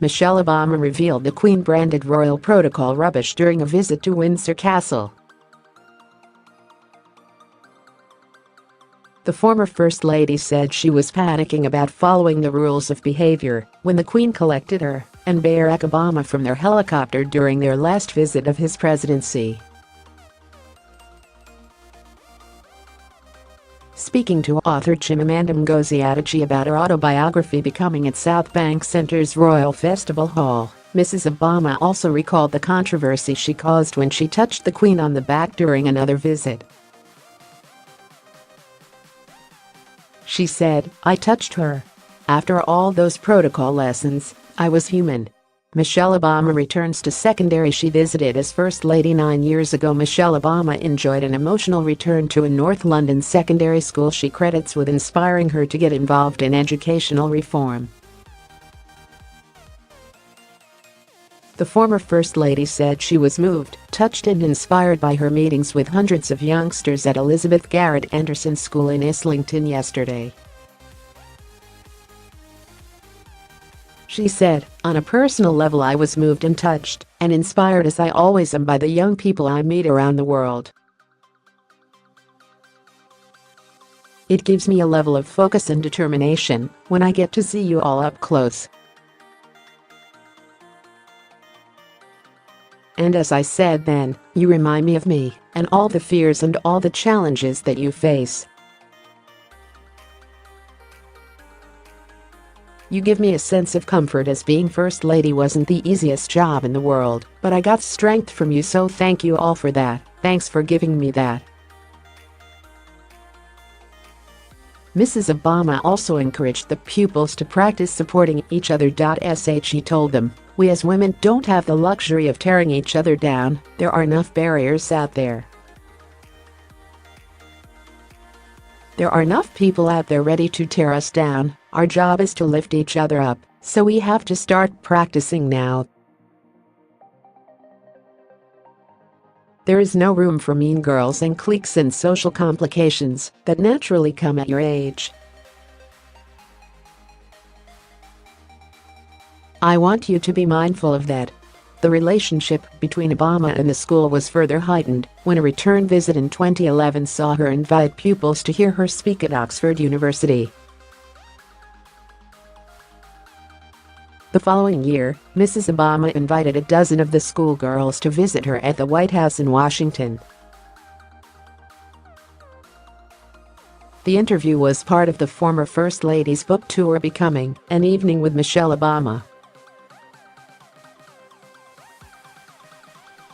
Michelle Obama revealed the Queen branded royal protocol rubbish during a visit to Windsor Castle. The former First Lady said she was panicking about following the rules of behaviour when the Queen collected her and Barack Obama from their helicopter during their last visit of his presidency. Speaking to author Chimamanda Ngozi Adichie about her autobiography Becoming at Southbank Centre's Royal Festival Hall, Mrs. Obama also recalled the controversy she caused when she touched the Queen on the back during another visit. She said, "I touched her. After all those protocol lessons, I was human." Michelle Obama returns to secondary. She visited as First Lady 9 years ago. Michelle Obama enjoyed an emotional return to a North London secondary school she credits with inspiring her to get involved in educational reform. The former First Lady said she was moved, touched and inspired by her meetings with hundreds of youngsters at Elizabeth Garrett Anderson School in Islington yesterday. She said, "On a personal level I was moved and touched and inspired as I always am by the young people I meet around the world. It gives me a level of focus and determination when I get to see you all up close. And as I said then, you remind me of me and all the fears and all the challenges that you face. You give me a sense of comfort as being First Lady wasn't the easiest job in the world, but I got strength from you, so thank you all for that. Thanks for giving me that." Mrs. Obama also encouraged the pupils to practice supporting each other. She told them, "We as women don't have the luxury of tearing each other down. There are enough barriers out there. There are enough people out there ready to tear us down. Our job is to lift each other up, so we have to start practicing now. There is no room for mean girls and cliques and social complications that naturally come at your age. I want you to be mindful of that." The relationship between Obama and the school was further heightened when a return visit in 2011 saw her invite pupils to hear her speak at Oxford University. The following year, Mrs. Obama invited a dozen of the schoolgirls to visit her at the White House in Washington. The interview was part of the former First Lady's book tour Becoming, an Evening with Michelle Obama.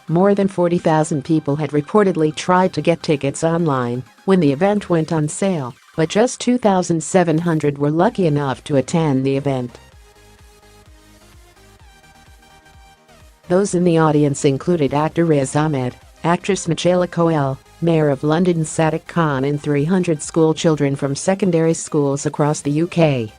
More than 40,000 people had reportedly tried to get tickets online when the event went on sale, but just 2,700 were lucky enough to attend the event. Those in the audience included actor Riz Ahmed, actress Michaela Coel, Mayor of London Sadiq Khan and 300 school children from secondary schools across the UK.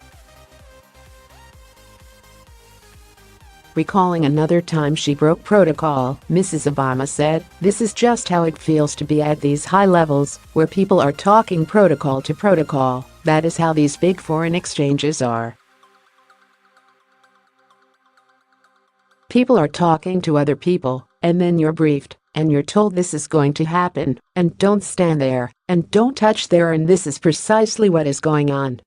Recalling another time she broke protocol, Mrs. Obama said, "This is just how it feels to be at these high levels, where people are talking protocol to protocol. That is how these big foreign exchanges are. People are talking to other people, and then you're briefed, and you're told this is going to happen, and don't stand there, and don't touch there, and this is precisely what is going on."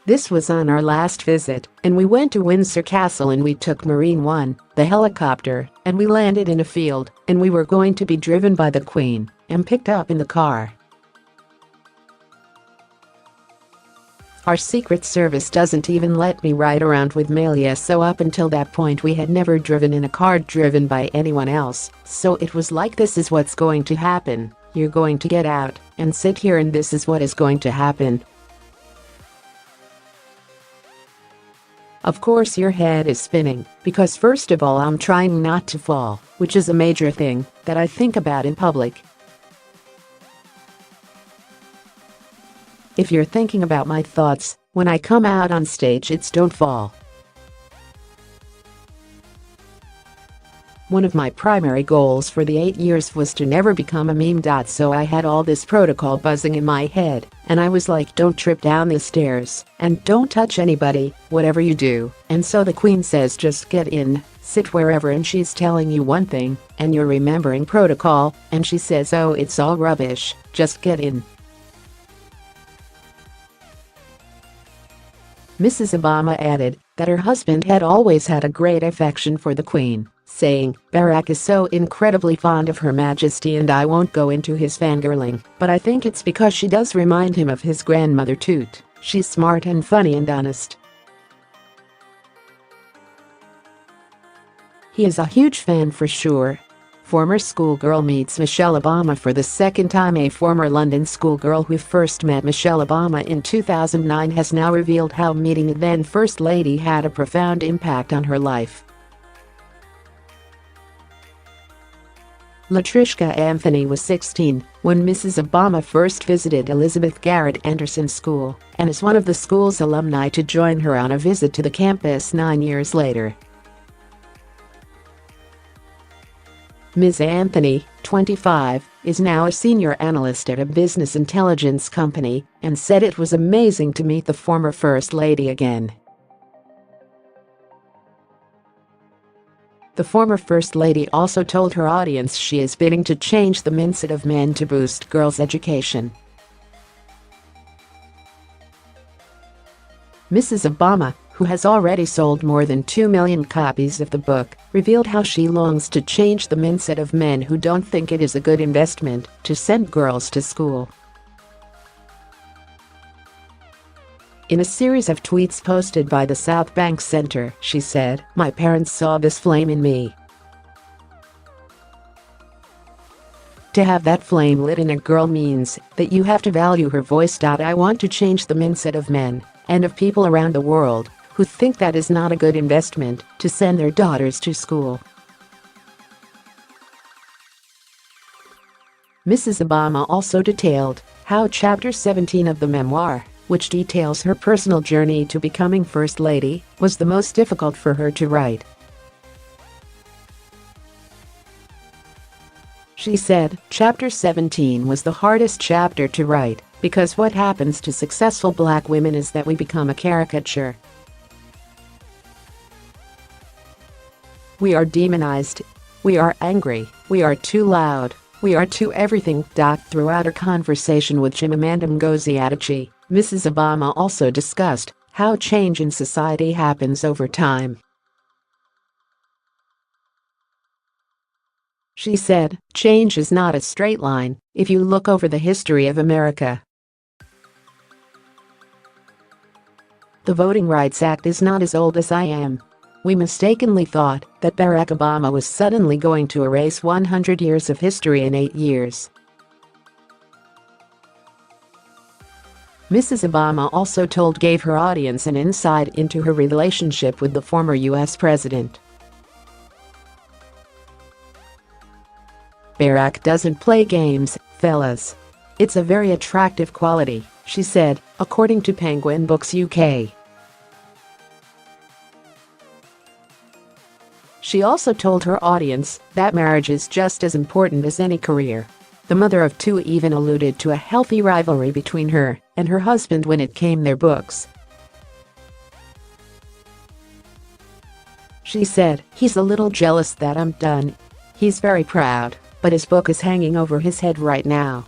This was on our last visit, and we went to Windsor Castle and we took Marine One, the helicopter, and we landed in a field, and we were going to be driven by the Queen and picked up in the car. Our Secret Service doesn't even let me ride around with Malia, so up until that point we had never driven in a car driven by anyone else, so it was like, this is what's going to happen. You're going to get out and sit here and this is what is going to happen. Of course your head is spinning, because first of all I'm trying not to fall, which is a major thing that I think about in public. If you're thinking about my thoughts when I come out on stage, it's don't fall. One of my primary goals for the 8 years was to never become a meme. So I had all this protocol buzzing in my head, and I was like, don't trip down the stairs, and don't touch anybody, whatever you do. And so the Queen says just get in, sit wherever, and she's telling you one thing, and you're remembering protocol, and she says, oh, it's all rubbish, just get in. Mrs. Obama added that her husband had always had a great affection for the Queen, saying, Barack is so incredibly fond of Her Majesty, and I won't go into his fangirling, but I think it's because she does remind him of his grandmother Toot. She's smart and funny and honest. He is a huge fan for sure. Former schoolgirl meets Michelle Obama for the second time. A former London schoolgirl who first met Michelle Obama in 2009 has now revealed how meeting the then First Lady had a profound impact on her life. Latrishka Anthony was 16 when Mrs. Obama first visited Elizabeth Garrett Anderson School, and is one of the school's alumni to join her on a visit to the campus 9 years later. Ms. Anthony, 25, is now a senior analyst at a business intelligence company and said it was amazing to meet the former First Lady again. The former First Lady also told her audience she is bidding to change the mindset of men to boost girls' education. Mrs. Obama, who has already sold more than 2 million copies of the book, revealed how she longs to change the mindset of men who don't think it is a good investment to send girls to school. In a series of tweets posted by the Southbank Center, she said, my parents saw this flame in me. To have that flame lit in a girl means that you have to value her voice. I want to change the mindset of men and of people around the world who think that is not a good investment to send their daughters to school. Mrs. Obama also detailed how Chapter 17 of the memoir, which details her personal journey to becoming First Lady, was the most difficult for her to write. She said, Chapter 17 was the hardest chapter to write, because what happens to successful black women is that we become a caricature. We are demonized. We are angry. We are too loud. We are too everything. Throughout her conversation with Chimamanda Ngozi Adichie, Mrs. Obama also discussed how change in society happens over time. She said, change is not a straight line if you look over the history of America. The Voting Rights Act is not as old as I am. We mistakenly thought that Barack Obama was suddenly going to erase 100 years of history in 8 years. Mrs. Obama also gave her audience an insight into her relationship with the former U.S. president. Barack doesn't play games, fellas. It's a very attractive quality, she said, according to Penguin Books UK. She also told her audience that marriage is just as important as any career. The mother of two even alluded to a healthy rivalry between her and her husband when it came their books. She said, he's a little jealous that I'm done. He's very proud, but his book is hanging over his head right now.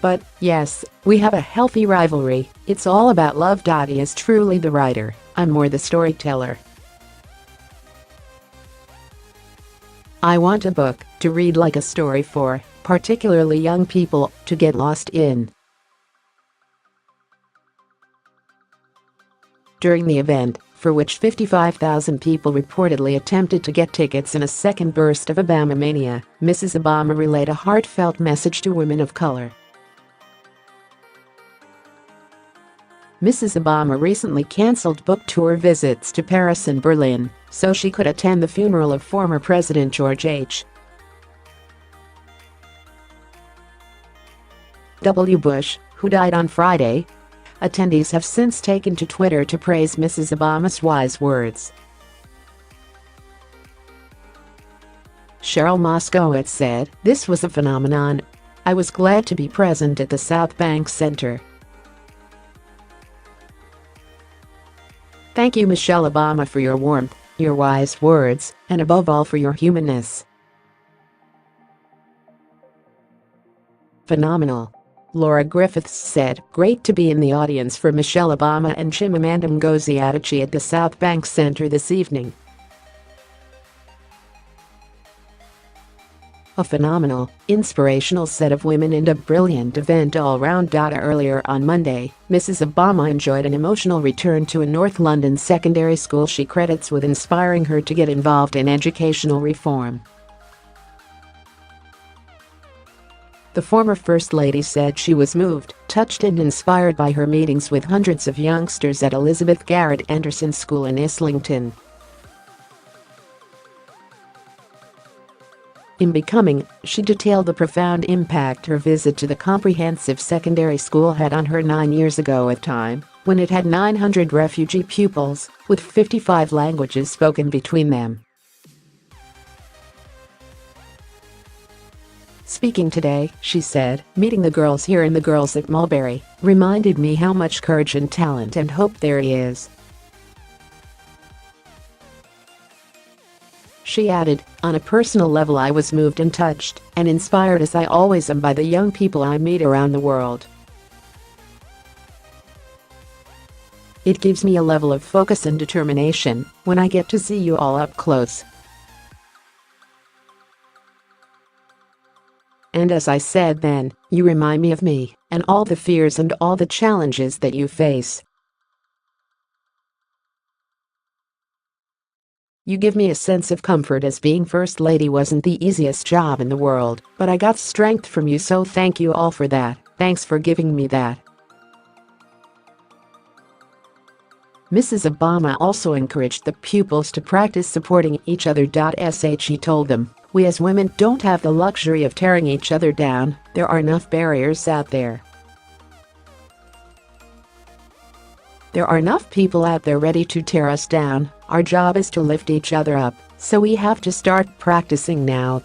But, yes, we have a healthy rivalry. It's all about love. He is truly the writer. I'm more the storyteller. I want a book to read like a story for, particularly young people, to get lost in. During the event, for which 55,000 people reportedly attempted to get tickets in a second burst of Obama mania, Mrs. Obama relayed a heartfelt message to women of color. Mrs. Obama recently cancelled book tour visits to Paris and Berlin so she could attend the funeral of former President George H.W. Bush, who died on Friday. Attendees have since taken to Twitter to praise Mrs. Obama's wise words. Cheryl Moskowitz said, "This was a phenomenon. I was glad to be present at the Southbank Center. Thank you, Michelle Obama, for your warmth, your wise words, and above all for your humanness. Phenomenal." Laura Griffiths said, "Great to be in the audience for Michelle Obama and Chimamanda Ngozi Adichie at the Southbank Center this evening. A phenomenal, inspirational set of women and a brilliant event all round." Earlier on Monday, Mrs. Obama enjoyed an emotional return to a North London secondary school she credits with inspiring her to get involved in educational reform. The former First Lady said she was moved, touched and inspired by her meetings with hundreds of youngsters at Elizabeth Garrett Anderson School in Islington. In Becoming, she detailed the profound impact her visit to the comprehensive secondary school had on her 9 years ago, at a time when it had 900 refugee pupils, with 55 languages spoken between them. "Speaking today," she said, "meeting the girls here and the girls at Mulberry reminded me how much courage and talent and hope there is." She added, "On a personal level, I was moved and touched and inspired, as I always am, by the young people I meet around the world. It gives me a level of focus and determination when I get to see you all up close. And as I said then, you remind me of me and all the fears and all the challenges that you face. You give me a sense of comfort, as being First Lady wasn't the easiest job in the world, but I got strength from you, so thank you all for that. Thanks for giving me that." Mrs. Obama also encouraged the pupils to practice supporting each other. She told them, "We as women don't have the luxury of tearing each other down. There are enough barriers out there. There are enough people out there ready to tear us down. Our job is to lift each other up, so we have to start practicing now.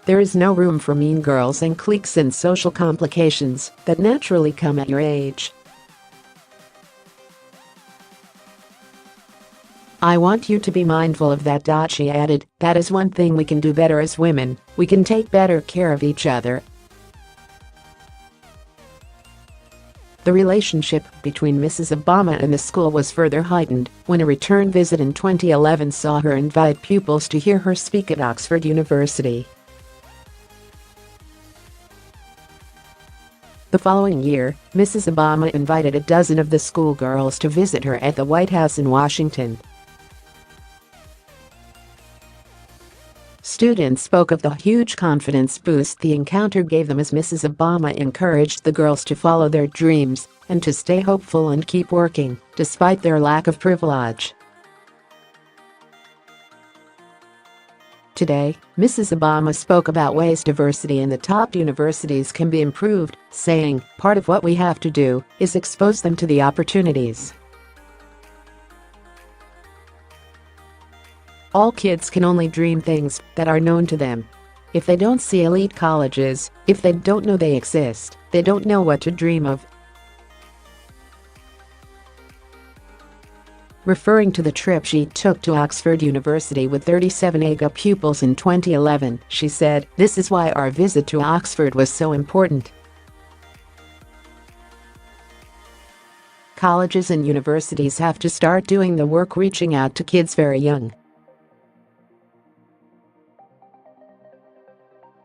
There is no room for mean girls and cliques and social complications that naturally come at your age. I want you to be mindful of that." She added, "That is one thing we can do better as women. We can take better care of each other." The relationship between Mrs. Obama and the school was further heightened when a return visit in 2011 saw her invite pupils to hear her speak at Oxford University. The following year, Mrs. Obama invited a dozen of the schoolgirls to visit her at the White House in Washington. Students spoke of the huge confidence boost the encounter gave them, as Mrs. Obama encouraged the girls to follow their dreams and to stay hopeful and keep working, despite their lack of privilege. Today, Mrs. Obama spoke about ways diversity in the top universities can be improved, saying, "Part of what we have to do is expose them to the opportunities. All kids can only dream things that are known to them. If they don't see elite colleges, if they don't know they exist, they don't know what to dream of." Referring to the trip she took to Oxford University with 37 AGA pupils in 2011, she said, "This is why our visit to Oxford was so important. Colleges and universities have to start doing the work, reaching out to kids very young.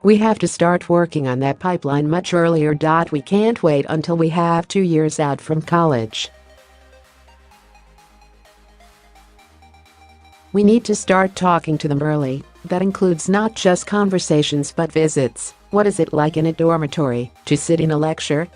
We have to start working on that pipeline much earlier. We can't wait until we have 2 years out from college. We need to start talking to them early. That includes not just conversations but visits. What is it like in a dormitory to sit in a lecture,